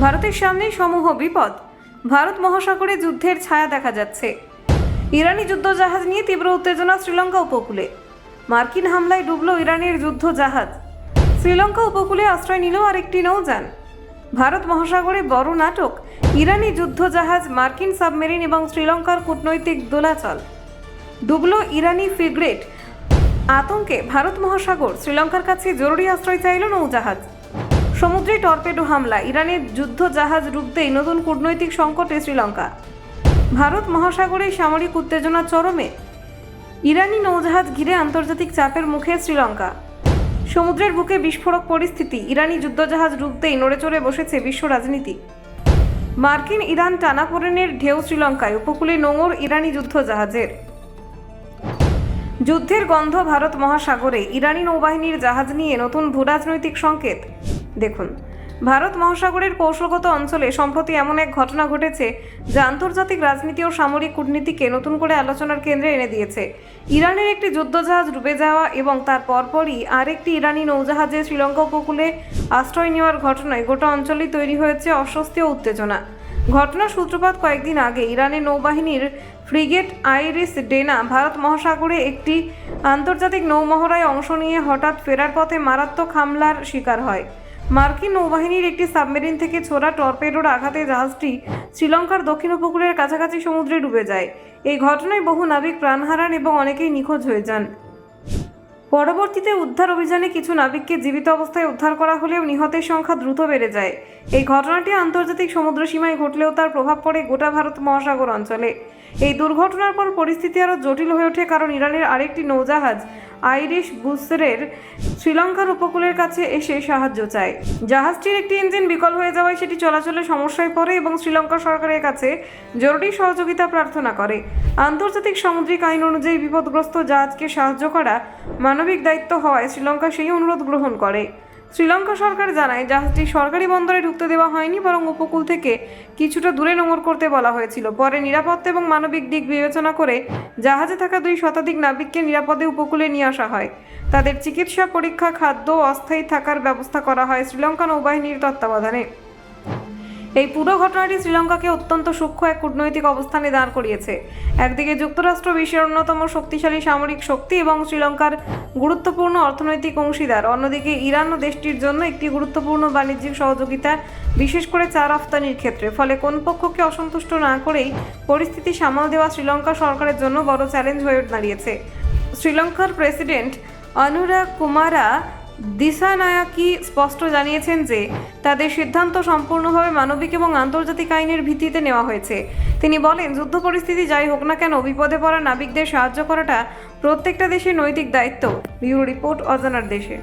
ভারতের সামনে সমূহ বিপদ। ভারত মহাসাগরে যুদ্ধের ছায়া দেখা যাচ্ছে। ইরানি যুদ্ধজাহাজ নিয়ে তীব্র উত্তেজনা শ্রীলঙ্কা উপকূলে। মার্কিন হামলায় ডুবল ইরানের যুদ্ধ জাহাজ। শ্রীলঙ্কা উপকূলে আশ্রয় নিল আরেকটি নৌযান। ভারত মহাসাগরে বড় নাটক। ইরানি যুদ্ধজাহাজ, মার্কিন সাবমেরিন এবং শ্রীলঙ্কার কূটনৈতিক দোলাচল। ডুবল ইরানি ফ্রিগেট। আতঙ্কে ভারত মহাসাগর। শ্রীলঙ্কার কাছে জরুরি আশ্রয় চাইল নৌজাহাজ। সমুদ্রে টর্পেডো হামলা। ইরানের যুদ্ধ জাহাজ ডুবতেই নতুন কূটনৈতিক সংকটে শ্রীলঙ্কা। ভারত মহাসাগরে সামরিক উত্তেজনা চরমে। ইরানি নৌজাহাজ ঘিরে আন্তর্জাতিক চাপের মুখে শ্রীলঙ্কা। সমুদ্রের বুকে বিস্ফোরক পরিস্থিতি। ইরানি যুদ্ধজাহাজ ডুবতেই নড়েচড়ে বসেছে বিশ্ব রাজনীতি। মার্কিন ইরান টানাপোড়েনের ঢেউ শ্রীলঙ্কায়। উপকূলে নোঙর ইরানি যুদ্ধজাহাজের। যুদ্ধের গন্ধ ভারত মহাসাগরে। ইরানি নৌবাহিনীর জাহাজ নিয়ে নতুন ভূরাজনৈতিক সংকেত। দেখুন, ভারত মহাসাগরের কৌশলগত অঞ্চলে সম্প্রতি এমন এক ঘটনা ঘটেছে যা আন্তর্জাতিক রাজনীতি ও সামরিক কূটনীতিকে নতুন করে আলোচনার কেন্দ্রে এনে দিয়েছে। ইরানের একটি যুদ্ধজাহাজ ডুবে যাওয়া এবং তার পরপরই আরেকটি ইরানি নৌজাহাজে শ্রীলঙ্কা উপকূলে আশ্রয় নেওয়ার ঘটনায় গোটা অঞ্চলেই তৈরি হয়েছে অস্বস্তি ও উত্তেজনা। ঘটনার সূত্রপাত কয়েকদিন আগে ইরানের নৌবাহিনীর ফ্রিগেট আইরিস ডেনা ভারত মহাসাগরে একটি আন্তর্জাতিক নৌমহড়ায় অংশ নিয়ে হঠাৎ ফেরার পথে মারাত্মক হামলার শিকার হয়। মার্কিন নৌবাহিনীর একটি সাবমেরিন থেকে ছোড়া টর্পেডোর আঘাতে জাহাজটি শ্রীলঙ্কার দক্ষিণ উপকূলের কাছাকাছি সমুদ্রে ডুবে যায়। এই ঘটনায় বহু নাবিক প্রাণ হারান এবং অনেকেই নিখোঁজ হয়ে যান। পরবর্তীতে উদ্ধার অভিযানে কিছু নাবিককে জীবিত অবস্থায় উদ্ধার করা হলেও নিহতের সংখ্যা দ্রুত বেড়ে যায়। এই ঘটনাটি আন্তর্জাতিক সমুদ্র সীমায় ঘটলেও তার প্রভাব পড়ে গোটা ভারত মহাসাগর অঞ্চলে। এই দুর্ঘটনার পর পরিস্থিতি আরও জটিল হয়ে ওঠে, কারণ ইরানের আরেকটি নৌজাহাজ আইরিশ বুসরের শ্রীলঙ্কার উপকূলের কাছে এসে সাহায্য চায়। জাহাজটির একটি ইঞ্জিন বিকল হয়ে যাওয়ায় সেটি চলাচলে সমস্যায় পড়ে এবং শ্রীলঙ্কা সরকারের কাছে জরুরি সহযোগিতা প্রার্থনা করে। আন্তর্জাতিক সামুদ্রিক আইন অনুযায়ী বিপদগ্রস্ত জাহাজকে সাহায্য করা মানবিক দায়িত্ব হওয়ায় শ্রীলঙ্কা সেই অনুরোধ গ্রহণ করে। শ্রীলঙ্কা সরকার জানায়, জাহাজটি সরকারি বন্দরে ঢুকতে দেওয়া হয়নি, বরং উপকূল থেকে কিছুটা দূরে নোঙর করতে বলা হয়েছিল। পরে নিরাপত্তা এবং মানবিক দিক বিবেচনা করে জাহাজে থাকা 2 শতাধিক নাবিককে নিরাপদে উপকূলে নিয়ে আসা হয়। তাদের চিকিৎসা, পরীক্ষা, খাদ্য ও অস্থায়ী থাকার ব্যবস্থা করা হয় শ্রীলঙ্কা নৌবাহিনীর তত্ত্বাবধানে। এই পুরো ঘটনাটি শ্রীলঙ্কাকে অত্যন্ত সূক্ষ্ম এক কূটনৈতিক অবস্থানে দাঁড় করিয়েছে। একদিকে যুক্তরাষ্ট্র বিশ্বের অন্যতম শক্তিশালী সামরিক শক্তি এবং শ্রীলঙ্কার গুরুত্বপূর্ণ অর্থনৈতিক অংশীদার, অন্যদিকে ইরান ও দেশটির জন্য একটি গুরুত্বপূর্ণ বাণিজ্যিক সহযোগিতা, বিশেষ করে চা রফতানির ক্ষেত্রে। ফলে কোন পক্ষকে অসন্তুষ্ট না করেই পরিস্থিতি সামাল দেওয়া শ্রীলঙ্কা সরকারের জন্য বড় চ্যালেঞ্জ হয়ে দাঁড়িয়েছে। শ্রীলঙ্কার প্রেসিডেন্ট অনুরা কুমারা দিসানায়াকি স্পষ্ট জানিয়েছেন যে তাদের সিদ্ধান্ত সম্পূর্ণভাবে মানবিক এবং আন্তর্জাতিক আইনের ভিত্তিতে নেওয়া হয়েছে। তিনি বলেন, যুদ্ধ পরিস্থিতি যাই হোক না কেন, বিপদে পড়া নাবিকদের সাহায্য করাটা প্রত্যেকটা দেশের নৈতিক দায়িত্ব। ব্যুরো রিপোর্ট, অজানার দেশে।